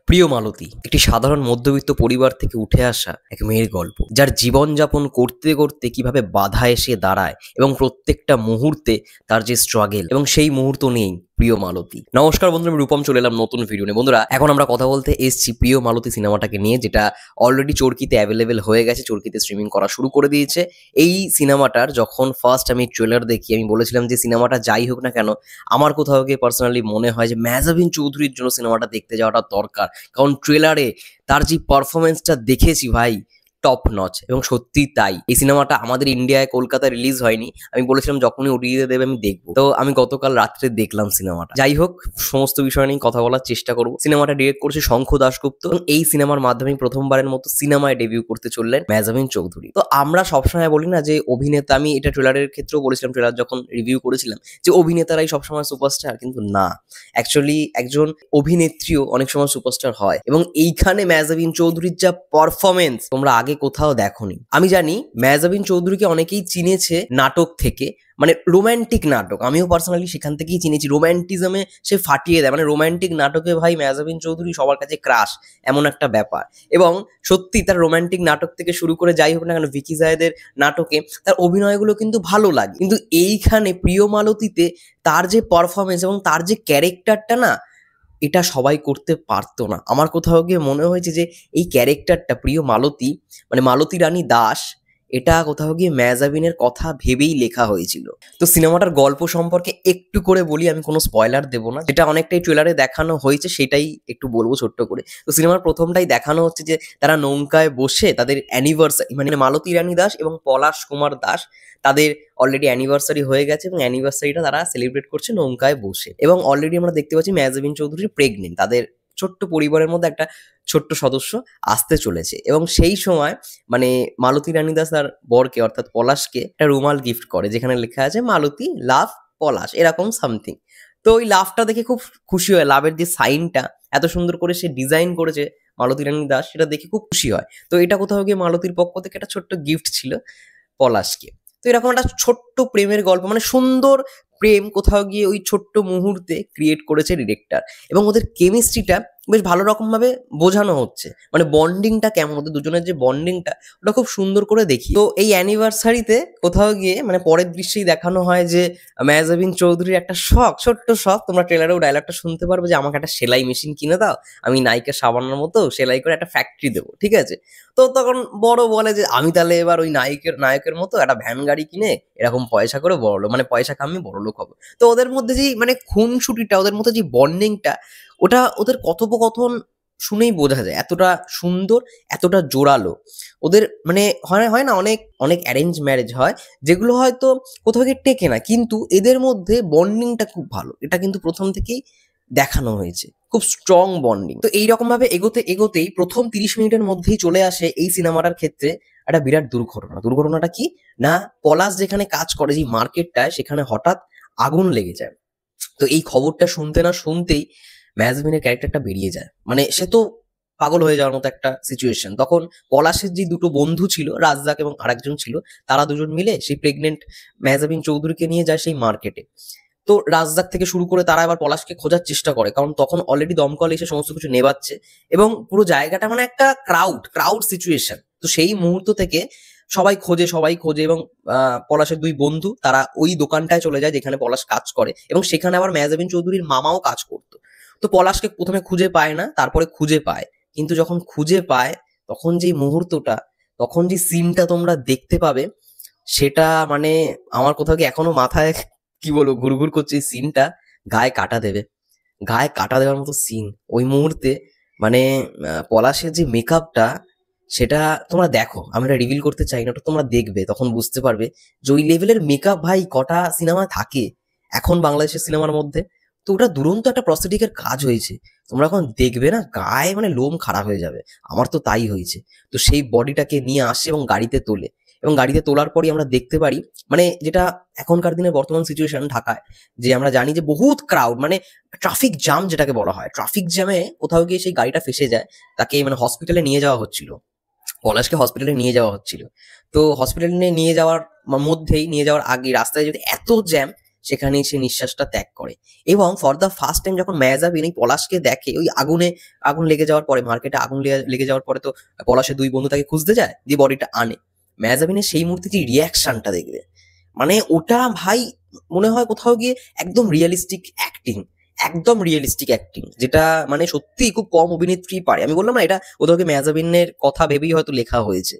প্রিয় মালতী একটি সাধারণ মধ্যবিত্ত পরিবার থেকে উঠে আসা এক মেয়ের গল্প, যার জীবনযাপন করতে করতে কিভাবে বাধা এসে দাঁড়ায় এবং প্রত্যেকটা মুহূর্তে তার যে স্ট্রাগল এবং সেই মুহূর্ত নেই প্রিয় মালতী। নমস্কার বন্ধুরা, আমি রূপম চলে এলাম নতুন ভিডিও নিয়ে। বন্ধুরা, এখন আমরা কথা বলতে এসেছি প্রিয় মালতী সিনেমাটাকে নিয়ে, যেটা অলরেডি চরকিতে অ্যাভেলেবেল হয়ে গেছে, চরকিতে স্ট্রিমিং করা শুরু করে দিয়েছে। এই সিনেমাটার যখন ফার্স্ট আমি ট্রেলার দেখি, আমি বলেছিলাম যে সিনেমাটা যাই হোক না কেন, আমার কোথাও গিয়ে পার্সোনালি মনে হয় যে মেহজাবিন চৌধুরীর জন্য সিনেমাটা দেখতে যাওয়াটা দরকার। কারণ ট্রেলারে তার যে পারফরমেন্সটা দেখেছি ভাই, টপ নচ, এবং সত্যি তাই। এই সিনেমাটা আমাদের ইন্ডিয়ায় কলকাতায় রিলিজ হয়নি। আমি বলেছিলাম যখনই ওটিটিতে দেবে আমি দেখবো, তো আমি গতকাল রাত্রে দেখলাম সিনেমাটা। যাই হোক, সমস্ত বিষয় নিয়ে কথা বলার চেষ্টা করবো। সিনেমাটা ডিরেক্ট করছে শঙ্খ দাশগুপ্ত, এবং এই সিনেমার মাধ্যমে প্রথমবারের মতো সিনেমায় ডেবিউ করতে চললেন মেহজাবিন চৌধুরী। তো আমরা সবসময় বলি না যে অভিনেতা, আমি এটা ট্রেলারের ক্ষেত্রেও বলেছিলাম, ট্রেলার যখন রিভিউ করেছিলাম, যে অভিনেতারাই সবসময় সুপারস্টার, কিন্তু না, অ্যাকচুয়ালি একজন অভিনেত্রীও অনেক সময় সুপারস্টার হয়। এবং এইখানে মেহজাবিন চৌধুরীর যা পারফরমেন্স তোমরা আগে কোথাও দেখোনি। আমি জানি মেহজাবিন চৌধুরীকে অনেকেই চিনেছে নাটক থেকে, মানে রোম্যান্টিক নাটক। আমিও পার্সোনালি সেখান থেকেই চিনেছি। রোম্যান্টিজমে সে ফাটিয়ে দেয়, মানে রোম্যান্টিক নাটকে ভাই মেহজাবিন চৌধুরী সবার কাছে ক্রাশ, এমন একটা ব্যাপার। এবং সত্যি তার রোম্যান্টিক নাটক থেকে শুরু করে যাই হোক না কেন, ভিকি জায়েদের নাটকে তার অভিনয়গুলো কিন্তু ভালো লাগে। কিন্তু এইখানে প্রিয় মালতীতে তার যে পারফরমেন্স এবং তার যে ক্যারেক্টারটা না, এটা সবাই করতে পারতো না। আমার কোথাও গিয়ে মনে হয়েছে যে এই ক্যারেক্টারটা প্রিয় মালতী, মানে মালতী রানী দাস, এটা কোথাও গিয়ে মেহজাবিনের কথা ভেবেই লেখা হয়েছিল। তো সিনেমাটার গল্প সম্পর্কে একটু করে বলি, আমি কোনো স্পয়লার দেবো না, যেটা অনেকটাই ট্রেলারে দেখানো হয়েছে সেটাই একটু বলবো ছোট্ট করে। তো সিনেমার প্রথমটাই দেখানো হচ্ছে যে তারা নৌকায় বসে তাদের অ্যানিভার্সারি, মানে মালতী রানী দাস এবং পলাশ কুমার দাস, তাদের অলরেডি অ্যানিভার্সারি হয়ে গেছে এবং অ্যানিভার্সারিটা তারা সেলিব্রেট করছে নৌকায় বসে। এবং অলরেডি আমরা দেখতে পাচ্ছি মেহজাবিন চৌধুরী প্রেগনেন্ট, তাদের ছোট্ট পরিবারের মধ্যে একটা ছোট্ট সদস্য আসতে চলেছে। এবং সেই সময় মানে মালতী রানী দাস তার বরকে অর্থাৎ পলাশকে একটা রুমাল গিফট করে, যেখানে লেখা আছে মালতী লাভ পলাশ, এরকম সামথিং। তো ওই লাভটা দেখে খুব খুশি হয়, লাভের যে সাইনটা এত সুন্দর করে সে ডিজাইন করেছে মালতী রানী দাস, সেটা দেখে খুব খুশি হয়। তো এটা কোথাও গিয়ে মালতীর পক্ষ থেকে একটা ছোট্ট গিফট ছিল পলাশকে। তো এরকম একটা ছোট্ট প্রেমের গল্প, মানে সুন্দর প্রেম কোথাও গিয়ে ওই ছোট্ট মুহূর্তে ক্রিয়েট করেছে ডিরেক্টর। এবং ওদের কেমিস্ট্রিটা বেশ ভালো রকম ভাবে বোঝানো হচ্ছে, মানে বন্ডিংটা কেমন, ওদের দুজনের যে বন্ডিংটা, ওটা খুব সুন্দর করে দেখি। তো এই অ্যানিভার্সারিতে কোথাও গিয়ে মানে পরের দৃশ্যেই দেখানো হয় যে মেহজাবিন চৌধুরীর একটা শখ, ছোট্ট শখ, তোমরা ট্রেলারেও ডায়লগটা শুনতে পারবে, যে আমাকে একটা সেলাই মেশিন কিনে দাও, আমি নায়িকা সাবানার মতো সেলাই করে একটা ফ্যাক্টরি দেবো, ঠিক আছে। তো তখন বড় বলে যে আমি তাহলে এবার ওই নায়কের মতো একটা ভ্যান গাড়ি কিনে এরকম পয়সা করে বড়লোক, মানে পয়সা কামিয়ে বড়লোক হবো। তো ওদের মধ্যে যেই মানে খুনসুটিটা, ওদের মধ্যে যে বন্ডিংটা, ওটা ওদের কথোপকথন শুনেই বোঝা যায়, এতটা সুন্দর, এতটা জোরালো ওদের। মানে হয় না অনেক অনেক অ্যারেঞ্জ ম্যারেজ হয় যেগুলো হয়তো কোথাও গিয়ে টেকে না, কিন্তু এদের মধ্যে বন্ডিংটা খুব ভালো। এটা কিন্তু প্রথম থেকেই দেখানো হয়েছে, খুব স্ট্রং বন্ডিং। তো এইরকম ভাবে এগোতে এগোতেই প্রথম 30 মিনিটের মধ্যেই চলে আসে এই সিনেমাটার ক্ষেত্রে একটা বিরাট দুর্ঘটনা। দুর্ঘটনাটা কি না, পলাশ যেখানে কাজ করে, যে মার্কেটটায়, সেখানে হঠাৎ আগুন লেগে যায়। তো এই খবরটা শুনতে না শুনতেই মেহজাবিনের ক্যারেক্টারটা বেরিয়ে যায়, মানে সে তো পাগল হয়ে যাওয়ার মতো একটা সিচুয়েশন। তখন পলাশের যে দুটো বন্ধু ছিল, রাজ্জাক এবং আরেকজন ছিল, তারা দুজন মিলে সেই প্রেগনেন্ট মেহজাবিন চৌধুরীকে নিয়ে যায় সেই মার্কেটে। তো রাজ্জাক থেকে শুরু করে তারা এবার পলাশকে খোঁজার চেষ্টা করে, কারণ তখন অলরেডি দমকল এসে সমস্ত কিছু নেবাচ্ছে এবং পুরো জায়গাটা মানে একটা ক্রাউড সিচুয়েশন। তো সেই মুহূর্ত থেকে সবাই খোঁজে এবং পলাশের দুই বন্ধু তারা ওই দোকানটায় চলে যায় যেখানে পলাশ কাজ করে, এবং সেখানে আবার মেহজাবিন চৌধুরীর মামাও কাজ করতো। তো পলাশকে প্রথমে খুঁজে পায় না, তারপরে খুঁজে পায়। কিন্তু যখন খুঁজে পায়, তখন যে মুহূর্তটা, তখন যে সিনটা তোমরা দেখতে পাবে, সেটা মানে আমার কোথাও কি এখনো মাথায় কি বলবো ঘুরঘুর করছে। এই সিনটা গায়ে কাটা দেওয়ার মতো সিন ওই মুহূর্তে। মানে পলাশের যে মেকআপটা, সেটা তোমরা দেখো, আমি এটা রিভিল করতে চাই না, ওটা তোমরা দেখবে, তখন বুঝতে পারবে যে ওই লেভেলের মেকআপ ভাই কটা সিনেমায় থাকে এখন বাংলাদেশের সিনেমার মধ্যে। তো ওটা দুরন্ত একটা প্রস্থেটিকের কাজ হয়েছে, তোমরা এখন দেখবে না, গায়ে মানে লোম খারাপ হয়ে যাবে। আমার তো তাই হয়েছে। তো সেই বডিটাকে নিয়ে আসে এবং গাড়িতে তোলে, এবং গাড়িতে তোলার পরই আমরা দেখতে পারি, মানে যেটা এখনকার দিনের বর্তমান সিচুয়েশন ঢাকায়, যে আমরা জানি যে বহুত ক্রাউড, মানে ট্রাফিক জ্যাম যেটাকে বলা হয়, ট্রাফিক জ্যামে কোথাও গিয়ে সেই গাড়িটা ফেসে যায়। তাকে মানে হসপিটালে নিয়ে যাওয়া হচ্ছিল, পলাশকে হসপিটালে নিয়ে যাওয়া হচ্ছিল। তো হসপিটালে নিয়ে যাওয়ার মধ্যেই, নিয়ে যাওয়ার আগে রাস্তায় যদি এত জ্যাম, সেখানেই সে নিঃশ্বাসটা ত্যাগ করে। এবং ফর দ্য ফার্স্ট টাইম যখন মেহজাবিন এই পলাশকে দেখে, ওই আগুন লেগে যাওয়ার পরে, মার্কেটে আগুন লেগে যাওয়ার পরে তো পলাশের দুই বন্ধু তাকে খুঁজতে যায়, দিয়ে বডিটা আনে। মেহজাবিনের সেই মুহূর্তে যে রিয়াকশনটা দেখবে, মানে ওটা ভাই মনে হয় কোথাও গিয়ে একদম রিয়েলিস্টিক অ্যাক্টিং, একদম রিয়েলিস্টিক অ্যাক্টিং, যেটা মানে সত্যিই খুব কম অভিনেত্রী পারে। আমি বললাম না, এটা কোথাও গিয়ে মেহজাবিনের কথা ভেবেই হয়তো লেখা হয়েছে।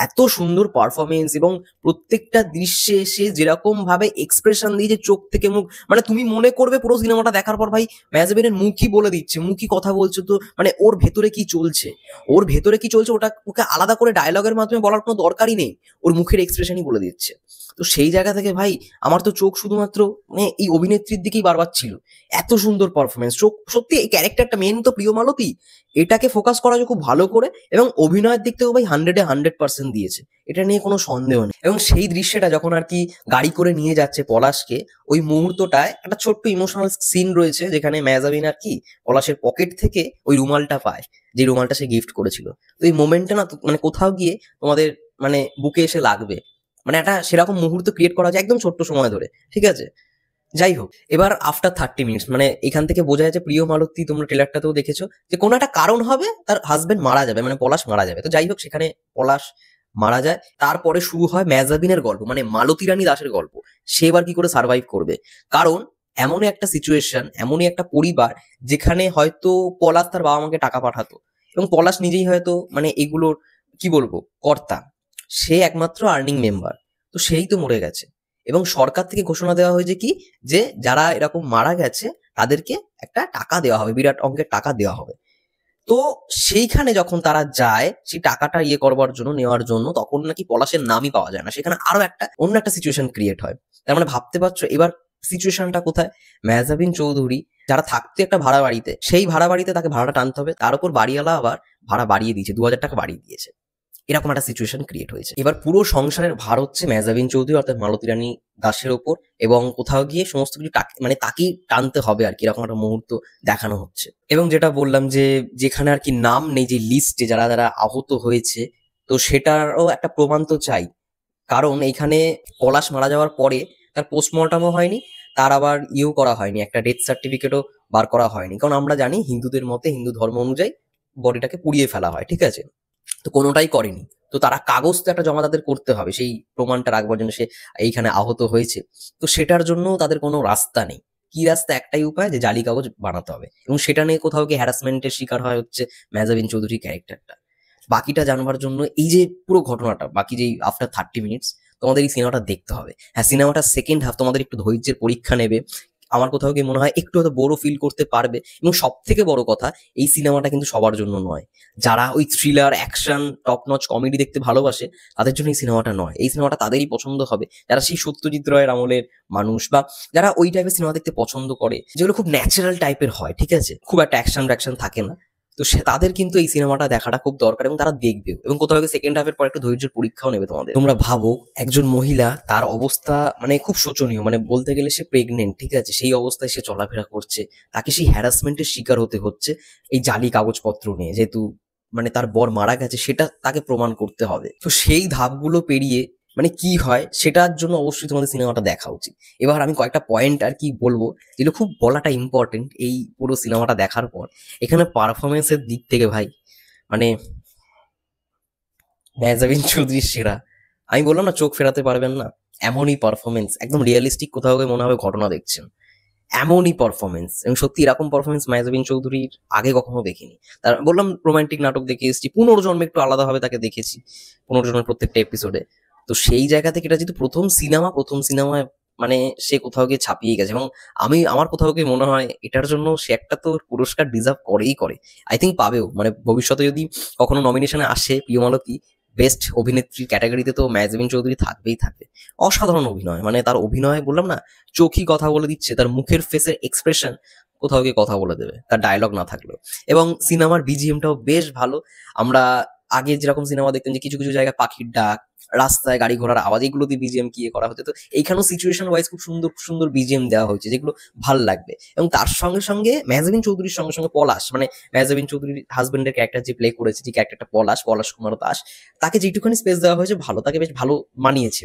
এত সুন্দর পারফরমেন্স, এবং প্রত্যেকটা দৃশ্যে সে যেরকম ভাবে এক্সপ্রেশন দিয়েছে, চোখ থেকে মুখ, মানে তুমি মনে করবে পুরো সিনেমাটা দেখার পর ভাই মেহজাবিনের মুখই বলে দিচ্ছে, মুখই কথা বলছে, তো মানে ওর ভেতরে কি চলছে, ওর ভেতরে কি চলছে ওটা ওকে আলাদা করে ডায়লগের মাধ্যমে বলার কোনো দরকারই নেই, ওর মুখের এক্সপ্রেশনই বলে দিচ্ছে। তো সেই জায়গা থেকে ভাই আমার তো চোখ শুধুমাত্র মানে এই অভিনেত্রীর দিকেই বারবার ছিল। এত সুন্দর পারফরমেন্স, চোখ সত্যি এই ক্যারেক্টারটা, মেন তো প্রিয় মালতী, এটাকে ফোকাস করা যায় খুব ভালো করে, এবং অভিনয়ের দিক থেকেও ভাই 100% দিয়েছে, এটা নিয়ে কোনো সন্দেহ নেই। এবং সেই দৃশ্যটা যখন আর কি গাড়ি করে নিয়ে যাচ্ছে পলাশকে, ওই মুহূর্তটায় একটা ছোট্ট ইমোশনাল সিন রয়েছে, যেখানে মেহজাবিন আর কি পলাশের পকেট থেকে ওই রুমালটা পায়, যে রুমালটা সে গিফট করেছিল। তো এই মোমেন্টটা না মানে কোথাও গিয়ে তোমাদের মানে বুকে এসে লাগবে, মানে একটা সেরকম মুহূর্ত ক্রিয়েট করা যায় একদম ছোট্ট সময় ধরে, ঠিক আছে। যাই হোক, এবার আফটার 30 মিনিটস, মানে এখান থেকে বোঝা যাচ্ছে প্রিয় মালতী, তোমরা ট্রেলারটাতেও দেখেছো যে কোনো একটা কারণ হবে, তার হাজবেন্ড মারা যাবে, মানে পলাশ মারা যাবে। তো যাই হোক, সেখানে পলাশ মারা যায়। তারপরে শুরু হয় মেহজাবিনের গল্প, মানে মালতী রানী দাসের গল্প। সে এবার কি করে সার্ভাইভ করবে, কারণ এমনই একটা সিচুয়েশন, এমনই একটা পরিবার, যেখানে হয়তো পলাশ তার বাবা মাকে টাকা পাঠাতো, এবং পলাশ নিজেই হয়তো মানে এগুলোর কি বলবো কর্তা, সে একমাত্র আর্নিং মেম্বার, তো সেই তো মরে গেছে। এবং সরকার থেকে ঘোষণা দেওয়া হয়েছে কি, যে যারা এরকম মারা গেছে তাদেরকে একটা টাকা দেওয়া হবে, বিরাট অঙ্কের টাকা দেওয়া হবে। তো সেইখানে যখন তারা যায় সেই টাকাটা করবার জন্য, নেওয়ার জন্য, তখন নাকি পলাশের নামই পাওয়া যায় না, সেখানে আরো একটা অন্য একটা সিচুয়েশন ক্রিয়েট হয়। তার মানে ভাবতে পারছো এবার সিচুয়েশনটা কোথায়, মেহজাবিন চৌধুরী যারা থাকতো একটা ভাড়া বাড়িতে, সেই ভাড়া বাড়িতে তাকে ভাড়াটা টানতে হবে, তার উপর বাড়িওয়ালা আবার ভাড়া বাড়িয়ে দিয়েছে, 2000 টাকা বাড়িয়ে দিয়েছে। এরকম একটা সিচুয়েশন ক্রিয়েট হয়েছে। এবার পুরো সংসারের ভার হচ্ছে মেহজাবিন চৌধুরী অর্থাৎ মালতী রানী দাসের ওপর, এবং কোথাও গিয়ে সমস্ত কিছু মানে তাকেই টানতে হবে আর কি, এরকম একটা মুহূর্ত দেখানো হচ্ছে। এবং যেটা বললাম যে যেখানে আর কি নাম নেই যে লিস্টে যারা যারা আহত হয়েছে, তো সেটারও একটা প্রমাণ তো চাই, কারণ এইখানে পলাশ মারা যাওয়ার পরে তার পোস্টমর্টমও হয়নি, তার আবার করা হয়নি, একটা ডেথ সার্টিফিকেটও বার করা হয়নি, কারণ আমরা জানি হিন্দুদের মতে, হিন্দু ধর্ম অনুযায়ী বডিটাকে পুড়িয়ে ফেলা হয়, ঠিক আছে। তো কোনোটাই করেনি। তো তারা কাগজ তো একটা জমা তাদের করতে হবে সেই প্রমাণটা রাখবার জন্য সে এইখানে আহত হয়েছে। তো সেটার জন্য তাদের কোনো রাস্তা নেই। কি রাস্তা, একটাই উপায়, যে জালি কাগজ বানাতে হবে, এবং সেটা নিয়ে কোথাও কি হ্যারাসমেন্টের শিকার হয় হচ্ছে মেহজাবিন চৌধুরী ক্যারেক্টারটা। বাকিটা জানবার জন্য এই যে পুরো ঘটনাটা, বাকি যেই আফটার 30 মিনিটস, তোমাদের এই সিনেমাটা দেখতে হবে। হ্যাঁ, সিনেমাটা সেকেন্ড হাফ তোমাদের একটু ধৈর্যের পরীক্ষা নেবে, আমার কোথাও গিয়ে মনে হয় একটু হয়তো বড় ফিল করতে পারবে। এবং সব থেকে বড় কথা, এই সিনেমাটা কিন্তু সবার জন্য নয়। যারা ওই thriller, action, top notch comedy দেখতে ভালোবাসে, তাদের জন্য এই সিনেমাটা নয়। এই সিনেমাটা তাদেরই পছন্দ হবে যারা সেই সত্যজিৎ রায়ের আমলের মানুষ, বা যারা ওই টাইপের সিনেমা দেখতে পছন্দ করে, যেগুলো খুব ন্যাচারাল টাইপের হয়, ঠিক আছে, খুব একটা অ্যাকশন থাকে না। তো সে তাদের কিন্তু এই সিনেমাটা দেখাটা খুব দরকার, এবং তারা দেখবেও, এবং কোথাও সেকেন্ড হাফের পর একটু ধৈর্যের পরীক্ষাও নেবে তোমাদের। তোমরা ভাবো একজন মহিলা, তার অবস্থা মানে খুব শোচনীয়, মানে বলতে গেলে সে প্রেগনেন্ট, ঠিক আছে, সেই অবস্থায় সে চলাফেরা করছে, তাকে সেই হ্যারাসমেন্টের শিকার হতে হচ্ছে এই জালি কাগজপত্র নিয়ে, যেহেতু মানে তার বর মারা গেছে সেটা তাকে প্রমাণ করতে হবে। তো সেই ধাপগুলো পেরিয়ে মানে কি হয়, সেটার জন্য অবশ্যই তোমাদের সিনেমাটা দেখা উচিত। এবার আমি কয়েকটা পয়েন্ট আর কি বলবো, যেগুলো খুব বলাটা ইম্পর্টেন্ট এই পুরো সিনেমাটা দেখার পর। এখানে পারফরমেন্সের দিক থেকে ভাই মানে মেহজাবিন চৌধুরী সেরা। আমি বললাম না, চোখ ফেরাতে পারবেন না, এমনই পারফরমেন্স, একদম রিয়েলিস্টিক, কোথাও গিয়ে মনে হবে ঘটনা দেখছেন, এমনই পারফরমেন্স। এবং সত্যি এরকম পারফরমেন্স মেহজাবিন চৌধুরীর আগে কখনো দেখিনি। তার বললাম রোমান্টিক নাটক দেখে এসেছি, পুনর্জন্মে একটু আলাদাভাবে তাকে দেখেছি, পুনর্জন্মের প্রত্যেকটা এপিসোডে। তো সেই জায়গা থেকে এটা যেহেতু প্রথম সিনেমায় মানে সে কোথাও গিয়ে ছাপিয়ে গেছে, এবং আমার কোথাও গিয়ে মনে হয় এটার জন্য সে একটা তো পুরস্কার ডিজার্ভ করে। আই থিঙ্ক পাবেও, মানে ভবিষ্যতে যদি কখনো নমিনেশনে আসে প্রিয়মালতী বেস্ট অভিনেত্রীর ক্যাটাগরিতে, তো মেহজাবিন চৌধুরী থাকবে। অসাধারণ অভিনয়, মানে তার অভিনয় বললাম না, চোখই কথা বলে দিচ্ছে, তার মুখের ফেসের এক্সপ্রেশন কোথাও গিয়ে কথা বলে দেবে, তার ডায়লগ না থাকলেও। এবং সিনেমার বিজিএমটাও বেশ ভালো। আমরা আগে যেরকম সিনেমা দেখতাম যে কিছু কিছু জায়গায় পাখির ডাক, রাস্তায় গাড়ি ঘোড়ার আওয়াজ, এগুলো দিয়ে বিজিএম কি করা হতো, তো এইখানেও সিচুয়েশন ওয়াইজ খুব সুন্দর সুন্দর বিজিএম দেওয়া হয়েছে, যেগুলো ভাল লাগবে। এবং তার সঙ্গে সঙ্গে মেহজাবিন চৌধুরীর সঙ্গে সঙ্গে পলাশ, মানে মেহজাবিন চৌধুরীর হাজবেন্ডের ক্যারেক্টার যে প্লে করেছে, যে ক্যারেক্টারটা পলাশ কুমার দাস, তাকে যেটুখানি স্পেস দেওয়া হয়েছে ভালো, তাকে বেশ ভালো মানিয়েছে।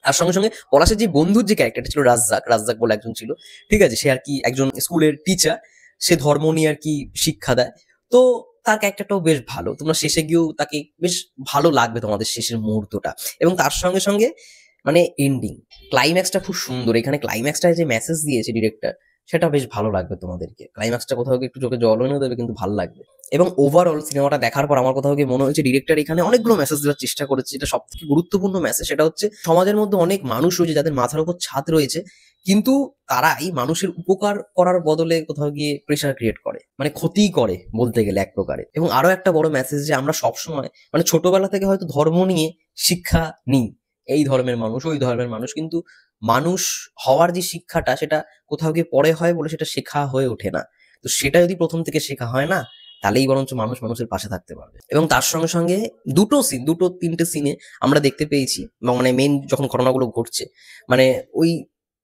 আর সঙ্গে সঙ্গে পলাশের যে বন্ধুর যে ক্যারেক্টারটা ছিল রাজ্জাক, রাজ্জাক বলে একজন ছিল, ঠিক আছে, সে আর কি একজন স্কুলের টিচার, সে ধর্ম নিয়ে আর কি শিক্ষা দেয়। তো তার ক্যারেক্টারটাও বেশ ভালো, তোমরা শেষে গিয়েও তাকে বেশ ভালো লাগবে তোমাদের শেষের মুহূর্তটা। এবং তার সঙ্গে সঙ্গে মানে এন্ডিং ক্লাইম্যাক্সটা খুব সুন্দর, এখানে ক্লাইম্যাক্সটা যে মেসেজ দিয়েছে ডিরেক্টর সেটা বেশ ভালো লাগবে তোমাদেরকে, ক্লাইম্যাক্সটা কোথাও গিয়ে একটু চোখে জল এনে দেবে, কিন্তু ভালো লাগবে। এবং ওভারঅল সিনেমাটা দেখার পর আমার কোথাও গিয়ে মনে হয়েছে ডিরেক্টর এখানে অনেকগুলো মেসেজ দেওয়ার চেষ্টা করেছে, যেটা সব থেকে গুরুত্বপূর্ণ মেসেজ সেটা হচ্ছে সমাজের মধ্যে অনেক মানুষ রয়েছে যাদের মাথার উপর ছাদ রয়েছে, কিন্তু তারাই মানুষের উপকার করার বদলে কোথাও গিয়ে প্রেশার ক্রিয়েট করে, মানে ক্ষতি করে বলতে গেলে এক প্রকারে। এবং আরো একটা বড় মেসেজ যে আমরা সবসময় মানে ছোটবেলা থেকে হয়তো ধর্ম নিয়ে শিক্ষা নিই, এই ধর্মের মানুষ ওই ধর্মের মানুষ, কিন্তু মানুষ হওয়ার যে শিক্ষাটা সেটা কোথাও গিয়ে পরে হয় বলে সেটা শেখা হয়ে ওঠে না। তো সেটা যদি প্রথম থেকে শেখা হয় না, তাহলেই বরঞ্চ মানুষ মানুষের পাশে থাকতে পারবে। এবং তার সঙ্গে সঙ্গে দুটো তিনটে সিনে আমরা দেখতে পেয়েছি, এবং মানে মেন যখন ঘটনাগুলো ঘটছে, মানে ওই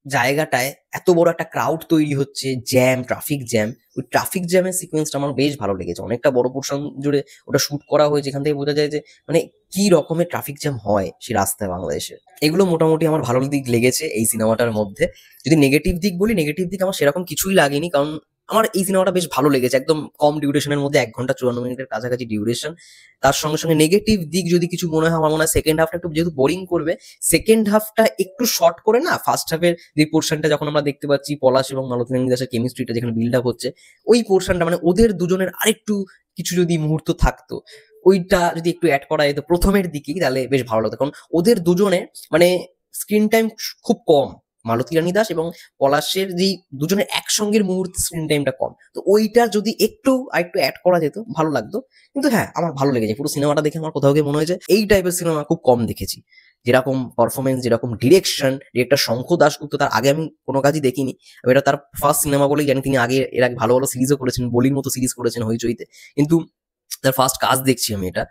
জায়গাটায় এত বড় একটা ক্রাউড তৈরি হচ্ছে, জ্যাম, ট্রাফিক জ্যাম, ওই ট্রাফিক জ্যামের সিকোয়েন্সটা আমার বেশ ভালো লেগেছে, অনেকটা বড় পোর্শন জুড়ে ওটা শুট করা হয়েছে, এখান থেকে বোঝা যায় যে মানে কি রকমের ট্রাফিক জ্যাম হয় সেই রাস্তায় বাংলাদেশে। এগুলো মোটামুটি আমার ভালো দিক লেগেছে এই সিনেমাটার মধ্যে। যদি নেগেটিভ দিক বলি, নেগেটিভ দিক আমার সেরকম কিছুই লাগেনি, কারণ আমার এই সিনেমাটা বেশ ভালো লেগেছে, একদম কম ডিউরেশনের মধ্যে 1 ঘন্টা 54 মিনিটের কাছাকাছি ডিউরেশন। তার সঙ্গে সঙ্গে নেগেটিভ দিক যদি কিছু মনে হয়, আমার মনে হয় সেকেন্ড হাফটা একটু যেহেতু বোরিং করবে, সেকেন্ড হাফটা একটু শর্ট করে না ফার্স্ট হাফের যে পোর্শনটা যখন আমরা দেখতে পাচ্ছি পলাশ এবং মালতী দাসের কেমিস্ট্রিটা যেখানে বিল্ড আপ হচ্ছে, ওই পোর্শনটা মানে ওদের দুজনের আরেকটু কিছু যদি মুহূর্ত থাকতো, ওইটা যদি একটু অ্যাড করা যেত প্রথমের দিকেই, তাহলে বেশ ভালো লাগতো। কারণ ওদের দুজনের মানে স্ক্রিন টাইম খুব কম, মালতী রানী দাস এবং পলাশের যে দুজনের একসঙ্গের মুহূর্তে স্ক্রিন টাইমটা কম, তো ওইটা যদি একটু আরেকটু অ্যাড করা যেত ভালো লাগতো। কিন্তু হ্যাঁ, আমার ভালো লেগেছে পুরো সিনেমাটা দেখে, আমার কোথাও গিয়ে মনে হয়েছে এই টাইপের সিনেমা খুব কম দেখেছি, যেরকম পারফরমেন্স, যেরকম ডিরেক্টর শঙ্খ দাশগুপ্ত, তার আগে আমি কোনো কাজই দেখিনি। আমি এটা তার ফার্স্ট সিনেমা বলেই জানি, তিনি আগে এর আগে ভালো ভালো সিরিজও করেছেন, বলির মতো সিরিজ করেছেন হইচইতে, কিন্তু তার ফার্স্ট কাজ দেখছি আমি এটা,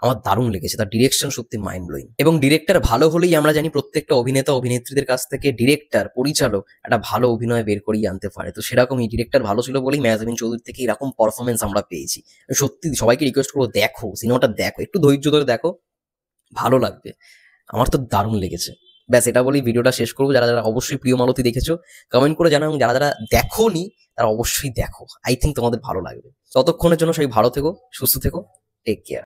আমার দারুণ লেগেছে, তার ডিরেকশন সত্যি মাইন্ড ব্লোয়িং। এবং ডিরেক্টর ভালো হলেই আমরা জানি প্রত্যেকটা অভিনেতা অভিনেত্রীদের কাছ থেকে ডিরেক্টর পরিচালক একটা ভালো অভিনয় বের করিয়ে আনতে পারে, তো সেরকমই ডিরেক্টর ভালো ছিল বলেই মেহজাবিন চৌধুরী থেকে এরকম পারফরমেন্স আমরা পেয়েছি। সত্যি সবাইকে রিকোয়েস্ট করবো, দেখো সিনেমাটা, দেখো একটু ধৈর্য ধরে দেখো, ভালো লাগবে। আমার তো দারুণ লেগেছে। ব্যাস এটা বলেই ভিডিওটা শেষ করবো। যারা যারা অবশ্যই প্রিয় মালতী দেখেছো কমেন্ট করে জানাও, এবং যারা যারা দেখোনি তারা অবশ্যই দেখো, আই থিঙ্ক তোমাদের ভালো লাগবে। ততক্ষণের জন্য সবাই ভালো থেকো, সুস্থ থেকো, টেক কেয়ার।